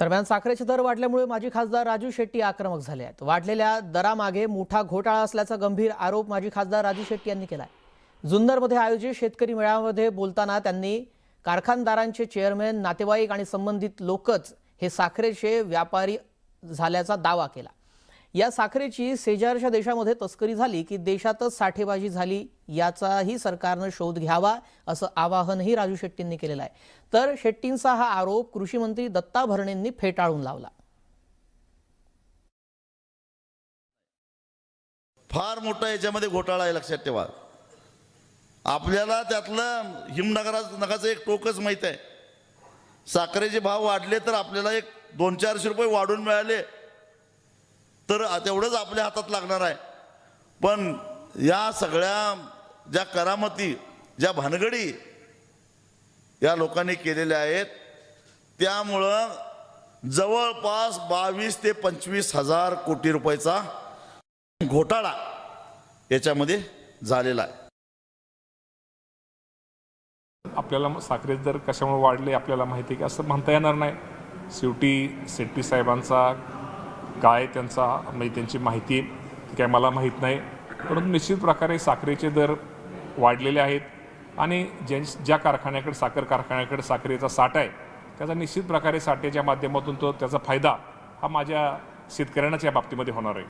दरम्यान साखरेचे दर वाढल्यामुळे माजी खासदार राजू शेट्टी आक्रमक झाले आहेत। वाढलेल्या दरामागे मोठा घोटाळा असल्याचा गंभीर आरोप माजी खासदार राजू शेट्टी यांनी केला आहे। जुन्नरमध्ये आयोजित शेतकरी मेळाव्यामध्ये बोलताना त्यांनी कारखानदारांचे चेअरमन, नातेवाईक आणि संबंधित लोकच हे साखरेचे व्यापारी झाल्याचा दावा केला। या साखरेची शेजारच्या देशामध्ये तस्करी झाली की देशातच साठेबाजी झाली याचाही सरकारने शोध घ्यावा असं आवाहनही राजू शेट्टींनी केलेलं आहे। तर शेट्टींचा हा आरोप कृषी मंत्री दत्ता भरणेंनी फेटाळून लावला। फार मोठा याच्यामध्ये घोटाळा आहे, लक्षात ठेवा। आपल्याला त्यातलं हिमनगराचं एक टोकच माहित आहे। साखरेचे भाव वाढले तर आपल्याला एक 200-400 रुपये वाढून मिळाले तर तेवढंच आपल्या हातात लागणार आहे। पण या सगळ्या ज्या करामती, ज्या भानगडी या लोकांनी केलेल्या आहेत त्यामुळं जवळपास 22 ते 25 हजार कोटी रुपयाचा घोटाळा याच्यामध्ये झालेला आहे। आपल्याला साखरेचे दर कशामुळे वाढले आपल्याला माहिती आहे की असं म्हणता येणार नाही। शेवटी शेट्टी साहेबांचा काय त्यांचा म्हणजे त्यांची माहिती काय मला माहीत नाही, परंतु निश्चित प्रकारे साखरेचे दर वाढलेले आहेत आणि ज्या कारखान्याकडे साखर कारखान्याकडे साखरेचा साठा आहे त्याचा निश्चित प्रकारे साठ्याच्या माध्यमातून तो त्याचा फायदा हा माझ्या शेतकऱ्यांनाच या बाबतीमध्ये होणार आहे।